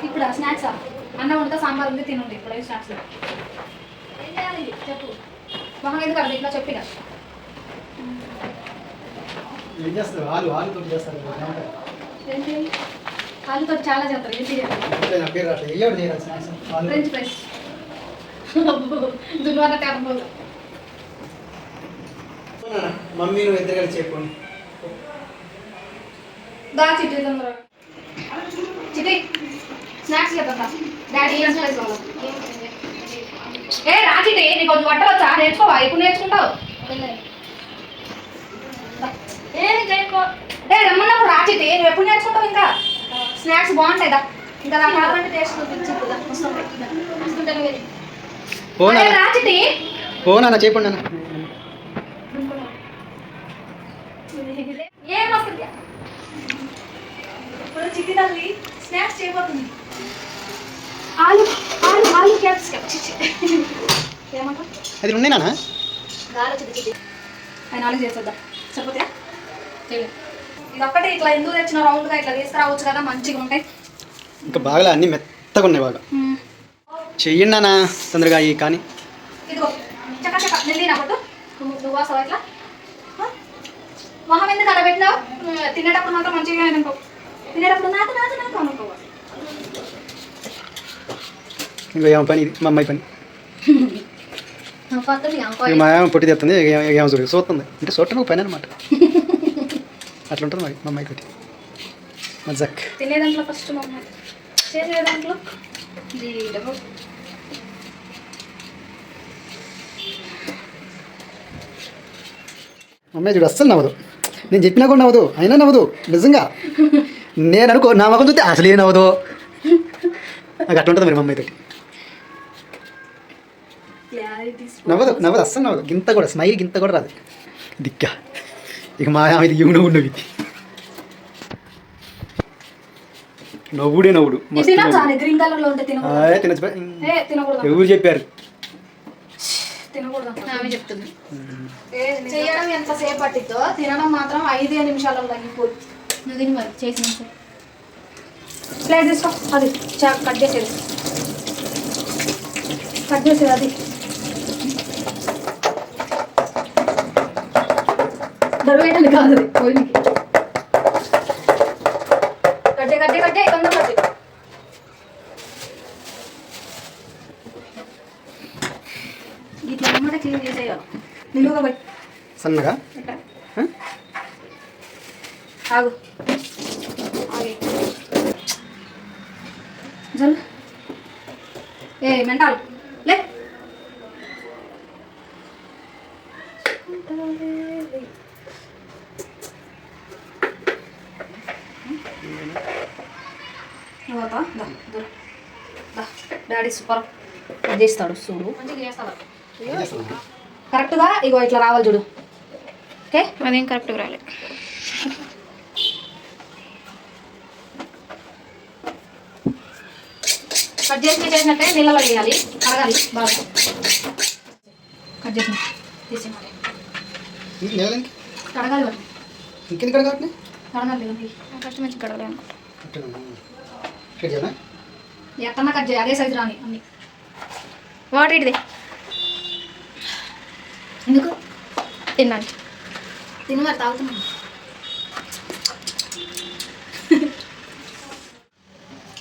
ఇప్పుడు స్నాక్సా అన్నం వండుతా సాంబార్ ఉంది తినండి ఇప్పుడు స్నాక్స్ ఏం చేయాలి చెప్పు మొహం ఎందుకు అర్థం ఇట్లా చెప్పిన ఏం చేస్తారు ఆలుతో చేస్తారు ఏంటి ఆలుతో చాలా చేస్తారు ఏంటి ఫ్రెంచ్ ఫ్రైస్ దుర్వార కారణం మమ్మీ నువ్వు ఇద్దరు కలిసి చెప్పండి దా చిట్టి తొందర చిట్టి స్నాక్స్ చెప్తా డాడీ ఫ్రెంచ్ ఫ్రైస్ కావాలి ఏ రా చిట్టి నీకు కొంచెం వంట వచ్చా నేర్చుకోవా ఎప్పుడు నేర్చుకుంటావు ఏ రమ్మన్నప్పుడు రా చిట్టి నువ్వు ఎప్పుడు నేర్చుకుంటావు ఇంకా స్నాక్స్ బాగుంటాయి దా ఇంకా నాకు కావాలంటే టేస్ట్ వస్తుంటాయి రా చిట్టి ఓ నాన్న చెప్పండి నాన్న ఏం వస్తుంది ఇప్పుడు చిట్టి తల్లి స్నాక్స్ చేయబోతుంది ఆలు ఆలు ఆలు క్యాప్సికమ్ ఏమంటావు అది ఉన్నాయి నాన్న గాలి చిట్టి చిట్టి ఆయన ఆలు చేస్తుందా సరిపోతా ఇది ఒక్కటి ఇట్లా ఎందుకు తెచ్చిన రౌండ్గా ఇట్లా తీసుకురావచ్చు కదా మంచిగా ఉంటాయి ఇంకా బాగా అన్నీ మెత్తగా ఉన్నాయి బాగా చెయ్యండి నాన్న తొందరగా అయ్యి కానీ ఇదిగో చక్క చక్క నెల్లి నా కొట్టు నువ్వు వాసవ ఇట్లా మొహం ఎందుకు అలా పెట్టినావు తినేటప్పుడు మాత్రం మంచిగా అనుకో తినేటప్పుడు నాకు నాకు నాకు అనుకో ఇంకా ఏమో పని ఇది మా అమ్మాయి పని మా ఏమో పొట్టి తెస్తుంది ఏమో చూస్తుంది అంటే చూడటం ఒక పని అనమాట అట్లా ఉంటుంది మరి మా అమ్మాయి తోటి మజాక్ తినే దాంట్లో ఫస్ట్ మా అమ్మాయి చేసే దాంట్లో అమ్మాయి చూడు అస్సలు నవ్వదు నేను చెప్పినా కూడా నవ్వదు అయినా నవ్వదు నిజంగా నేను అనుకో నా మొఖం చూస్తే అసలు ఏ నవ్వదు నాకు అట్లా ఉంటుంది మరి మా అమ్మాయి తోటి నవ్వదు నవ్వదు అస్సలు నవ్వదు గింత కూడా స్మైల్ గింత కూడా రాదు దిక్క ఇక మా ఇది ఇవి నవ్వు నవ్వి నవ్వుడే నవ్వుడు గ్రీన్ కలర్ లో ఉంటే తినచ్చు ఎవరు చెప్పారు చెప్తుంది చేయడం ఎంతసేపు పట్టిద్దో తినడం మాత్రం 5 నిమిషాలలో తగ్గిపోయి నువ్వు తిని మరి చేసిన ప్లేట్ తీసుకో అది కట్ చేసేది అది దొరవేయడానికి కాదు అది పోయినకి కట్టే తొందర కట్టే ఇట్లా అమ్మట క్లీన్ చేసేయాలి నిలువుగా బట్టి సన్నగా ఆగు జల్ ఏ మెంటాల్ లే డాడీ సూపర్ చేస్తాడు చూడు మంచిగా చేస్తాడు కరెక్ట్గా ఇగో ఇట్లా రావాలి చూడు ఓకే అదేం కరెక్ట్గా రాలేదు కట్ చేసినట్టే నీళ్ళలో వేయాలి కడగాలి బాగా కట్ చేసిన తీసి కడగాలి మరి ఇంకెందుకు కడగాలి కడగాలి ఫస్ట్ మంచి కడగాలి అనుకుంటా ఎత్తన్నా కట్ చేయాలి అదే సైజు రాని అన్ని వాటర్ ఇటుది ఎందుకు తిన్నాను తిని మరి తాగుతున్నాను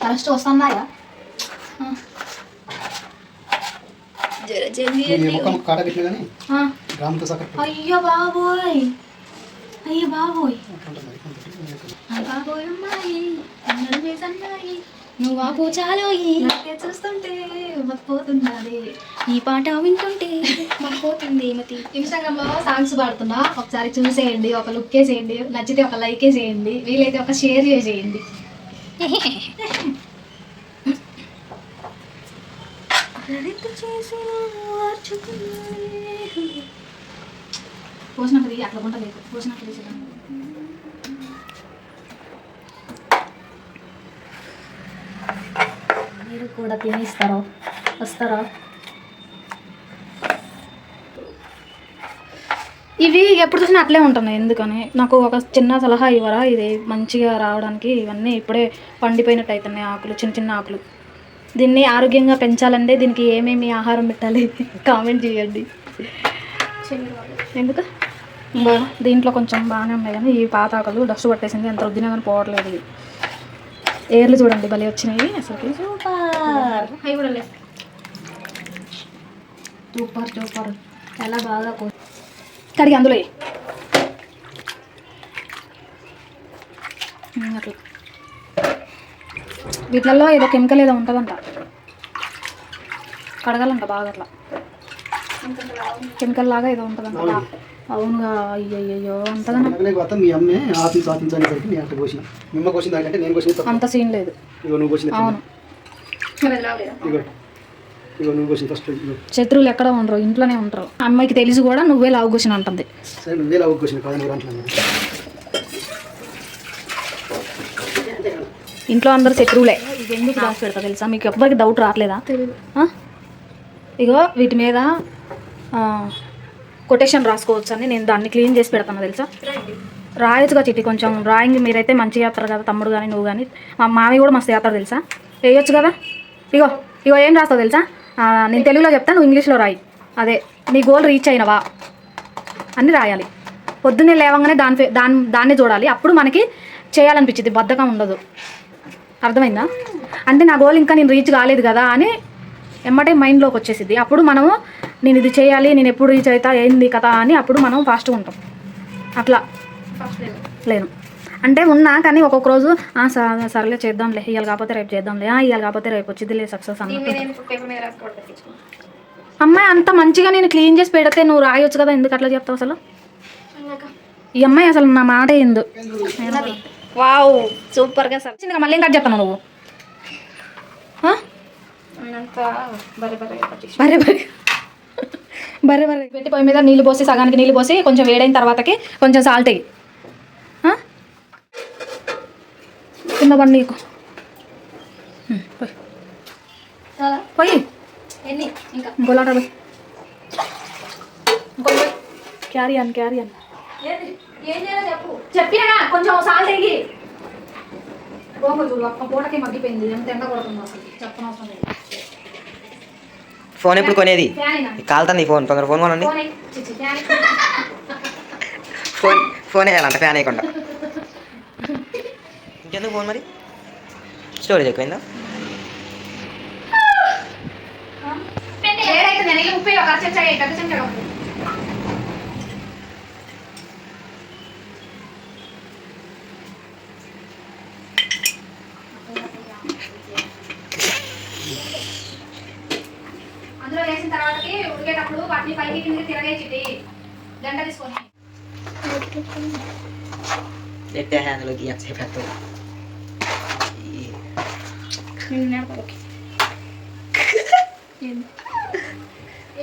ఫస్ట్ వస్తున్నాయా అయ్యో బాబోయ్ బాబోయ్ అమ్మాయి అన్నాయి నువ్వు ఆపు చాలు చూస్తుంటే పోతున్నది ఈ పాట వింటుంటే పోతుంది మతి ఇన్స్టాగ్రామ్లో సాంగ్స్ పాడుతున్నా ఒకసారి చూసేయండి ఒక లుక్ వేసేయండి నచ్చితే ఒక లైక్ వేసేయండి వీలైతే ఒక షేర్ చేసేయండి పోసినప్పుడు అట్లా గుంటలేదు పోసినప్పుడు మీరు కూడా తినేస్తారా వస్తారా ఇవి ఎప్పుడు చూసినా అట్లే ఉంటున్నాయి ఎందుకని నాకు ఒక చిన్న సలహా ఇవ్వరా ఇది మంచిగా రావడానికి ఇవన్నీ ఇప్పుడే పండిపోయినట్టు అవుతున్నాయి ఆకులు చిన్న చిన్న ఆకులు దీన్ని ఆరోగ్యంగా పెంచాలంటే దీనికి ఏమేమి ఆహారం పెట్టాలి కామెంట్ చేయండి ఎందుకు దీంట్లో కొంచెం బాగానే ఉన్నాయి కానీ ఈ పాత ఆకులు డస్ట్ పట్టేసింది ఎంత రుద్దినా కానీ పోవట్లేదు ఇవి ఏర్లు చూడండి భలే వచ్చినాయి అసలుకి సూపర్ అవి కూడా లేదు సూపర్ సూపర్ చాలా బాగా కడిగి అందులో అట్లా వీటిలలో ఏదో కెమికల్ ఏదో ఉంటుందంట కడగాలంట బాగా అట్లా కెమికల్ లాగా ఏదో ఉంటుందంట అవునుగా అయ్యయ్యో అంతగా మీ అమ్మే ఆపించనేసరికి నేను అట్లా కోసిన మిమ్మ కోసిన దానికంటే నేను కోసిన అంత సీన్ లేదు ఇగో నువ్వు కోసిన అవును ఇగో నువ్వు కోసిన ఫస్ట్ శత్రువులు ఎక్కడ ఉండరు ఇంట్లోనే ఉంటారు అమ్మాయికి తెలిసి కూడా నువ్వే లావు కోసిన అంటుంది సరే నువ్వే లావు కోసిన కాదు నువ్వు అంటున్నాను ఇంట్లో అందరు శత్రువులే ఇది ఎందుకు రాసి పెడతా తెలుసా మీకు ఎవ్వరికి డౌట్ రావట్లేదా ఇగో వీటి మీద కొటేషన్ రాసుకోవచ్చు అని నేను దాన్ని క్లీన్ చేసి పెడతాను తెలుసా రాయొచ్చుగా చిట్టి కొంచెం డ్రాయింగ్ మీరైతే మంచిగా చేస్తారు కదా తమ్ముడు కానీ నువ్వు కానీ మా మావి కూడా మస్తు చేస్తారు తెలుసా వేయొచ్చు కదా ఇగో ఇగో ఏం రాస్తావు తెలుసా నేను తెలుగులో చెప్తాను నువ్వు ఇంగ్లీష్లో రాయి అదే నీ గోల్ రీచ్ అయినవా అని రాయాలి పొద్దున్నే లేవగానే దాన్నే చూడాలి అప్పుడు మనకి చేయాలనిపించింది బద్ధకం ఉండదు అర్థమైందా అంటే నా గోల్ ఇంకా నేను రీచ్ కాలేదు కదా అని ఎమ్మటే మైండ్లోకి వచ్చేసింది అప్పుడు మనము నేను ఇది చేయాలి నేను ఎప్పుడు రీచ్ అవుతా ఏంది కదా అని అప్పుడు మనం ఫాస్ట్గా ఉంటాం అట్లా లేను అంటే ఉన్నా కానీ ఒక్కొక్క రోజు సర్లే చేద్దాంలే ఇవాళ కాకపోతే రేపు చేద్దాంలే ఇవాళ కాకపోతే రేపు వచ్చిందిలే సక్సెస్ అన్నట్టు అమ్మాయి అంత మంచిగా నేను క్లీన్ చేసి పెడితే నువ్వు రాయొచ్చు కదా ఎందుకు అట్లా చెప్తావు అసలు ఈ అమ్మాయి అసలు నా మాట ఏందు వావ్ సూపర్గా సార్ చిన్నగా మళ్ళీ ఏం కట్ చెప్తాను నువ్వు బరే పెట్టి పొయ్యి మీద నీళ్ళు పోసి సగానికి నీళ్ళు పోసి కొంచెం వేడైన తర్వాతకి కొంచెం సాల్ట్ వేయి కింద బండి నీకు పోయి ఇంకోలాట క్యారీ అన్ చెప్పినా కొంచెం సాల్ట్ వేయి గోంగూర చూడు ఒక్క పూటకి మగ్గిపోయింది ఎంత ఎండ కొడుతుంది అసలు చెప్పనవసరం లేదు ఫోన్ ఎప్పుడు కొనేది కాలుతుంది ఫోన్ తొందర ఫోన్ కొనండి ఫోన్ వేయాలంట ఫ్యాన్ వేయకుండా ఇంకెందుకు ఫోన్ మరి స్టోరేజ్ ఎక్కువైందా అందులో వేసిన తర్వాతకి ఉడికేటప్పుడు వాటిని పైకి కిందకి తిరగేసి గంట తీసుకొని నెట్టే హ్యాండ్లోకి ఎంతసేపు పెడతావు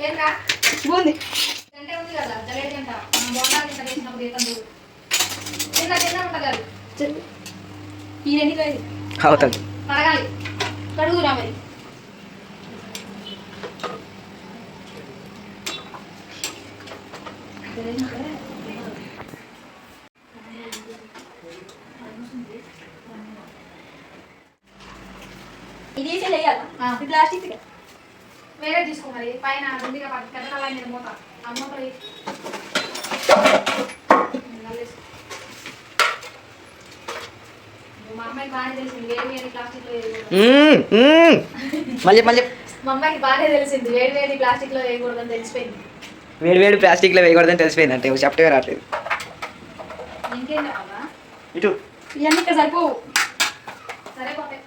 ఏంటా ఉంది గంటే ఉంది కదా జలేడు గంట బోండాలు ఇంత వేసినప్పుడు ఏతందు చిన్న చిన్న ఉంటుంది అది ఈ రెండు లేదు అవుతుంది కడగాలి కడుగురా మరి ఇది ప్లాస్టిక్ వేరే తీసుకో మరి పైన ముందుగా పెద్ద కళాయి మీద మూత ఆ మూత మా అమ్మాయికి బాగానే తెలిసింది వేడి వేడి ప్లాస్టిక్ లో మళ్ళీ మా అమ్మాయికి బాగానే తెలిసింది వేడి వేడి ప్లాస్టిక్ లో వేయకూడదని తెలిసిపోయింది వేడి ప్లాస్టిక్లో వేయకూడదని తెలిసిపోయింది అంటే చెప్పే రావట్లేదు ఇంకేం చెప్పాలా ఇటు ఇవన్నీ ఇక్కడ సరిపోవు సరిపోతాయి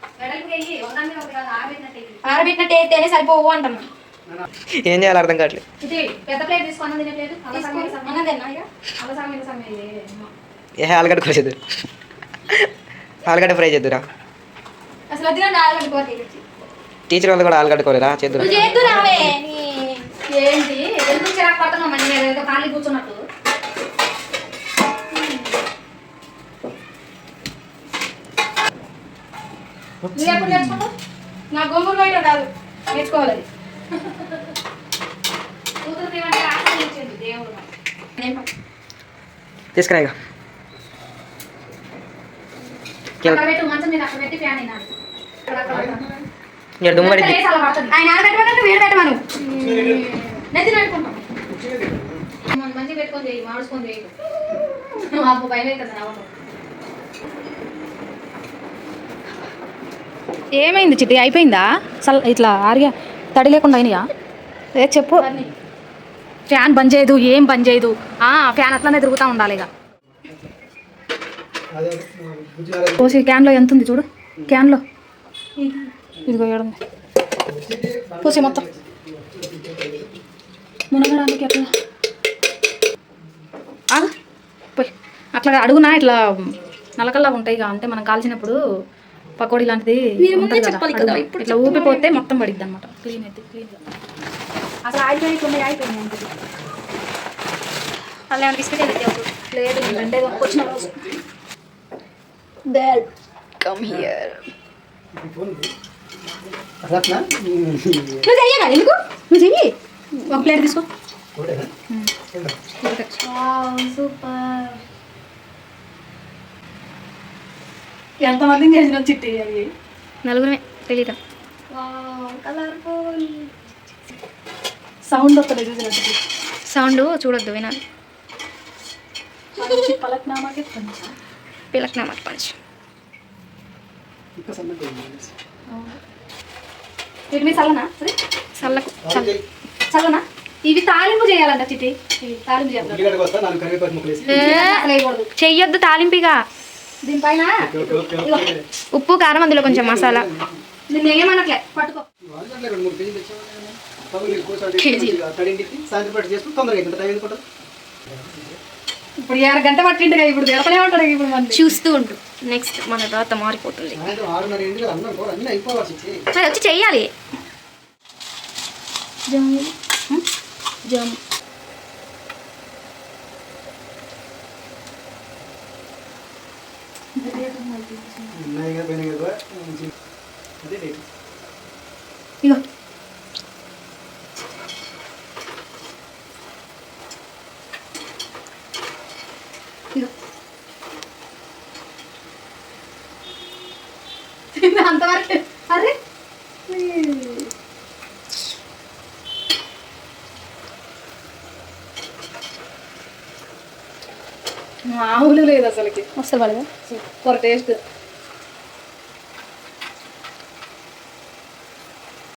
ఆరబెట్టినట్టు అయితేనే సరిపోవు అంటాను ఏం చేయాలి అర్థం కావట్లేదు ఇది పెద్ద ప్లేట్ తీసుకున్నది తినే ప్లేట్ ఏ ఆలుగడ్డ కోసేది ఆలుగడ్డ ఫ్రై చేద్దురా అసలు టీచర్ వాళ్ళు కూడా ఆలుగడ్డ కోలేరా చేద్దురా ఏంటి ఎందుకు చిరాకు పడుతున్నావు మళ్ళీ ఏదో ఖాళీ కూర్చున్నట్టు నువ్వు ఎప్పుడు నేర్చుకుంటావు నా గోంగూర వేయడం కాదు నేర్చుకోవాలి కూతురు దేవుడు తీసుకురా ఇక అక్కడ పెట్టు, మంచం మీద అక్కడ పెట్టి ఫ్యాన్ అయినా ఇక్కడ దుమ్ము పడిద్ది. ఆయన ఆడబెట్టమని వేడి పెట్టమను నెత్తిన పెట్టుకుంటాం మంచిగా పెట్టుకొని చేయి మాడుచుకొని చేయి అప్పు భయం అవుతుంది నవ్వను. ఏమైంది చిట్టి అయిపోయిందా ఇట్లా ఆరిగా తడి లేకుండా అయినాయా ఏ చెప్పు ఫ్యాన్ బంద్ చేయదు ఏం బంద్ చేయదు ఫ్యాన్ అట్లానే తిరుగుతూ ఉండాలి ఇక పోసి క్యాన్లో ఎంత ఉంది చూడు క్యాన్లో ఇదిగో ఏడుంది పోసి మొత్తం మునగడానికి ఎట్లా పోయి అట్లా అడుగునా ఇట్లా నలకల్లా ఉంటాయి ఇక అంటే మనం కాల్చినప్పుడు పకోడీ లాంటిది ఉంటుంది కదా ఇట్లా ఊపిపోతే మొత్తం పడిద్ది అనమాట క్లీన్ అయితే క్లీన్గా అసలు అయిపోయి అయిపోయింది అంతే అలా ఏమైనా బిస్కెట్ అయితే లేదు రెండే వచ్చిన రోజు డాడ్ కమ్ హియర్ నువ్వు చెయ్యగా ఎందుకు నువ్వు చెయ్యి ఒక ప్లేట్ తీసుకో సూపర్ ఎంతమందిని చేసిన చిట్టి అవి నలుగురమే తెలియదు కలర్ఫుల్ సౌండ్ వస్తుంది చూసినట్టు సౌండ్ చూడొద్దు వినాలి పలక్నామాకి పిలక్నామా పంచ్ వీటి మీద చల్లనా సరే చల్లకు చల్లనా ఇవి తాలింపు చేయాలంట చిట్టి ఇవి తాలింపు చేయాలి అసలు వేయకూడదు చెయ్యొద్దు తాలింపిగా దీనిపైన ఉప్పు కారం అందులో కొంచెం మసాలా నిన్న ఏమనట్లే పట్టుకో ఇప్పుడు 6 గంట పట్టిండు ఇప్పుడు దొరకలే ఉంటాడు ఇప్పుడు మంది చూస్తూ ఉండు నెక్స్ట్ మన తర్వాత మారిపోతుంది మరి వచ్చి చెయ్యాలి జామ్ ఇగో అంతవరకు అరే మామూలు లేదు అసలుకి వస్తారు పడదా సూపర్ టేస్ట్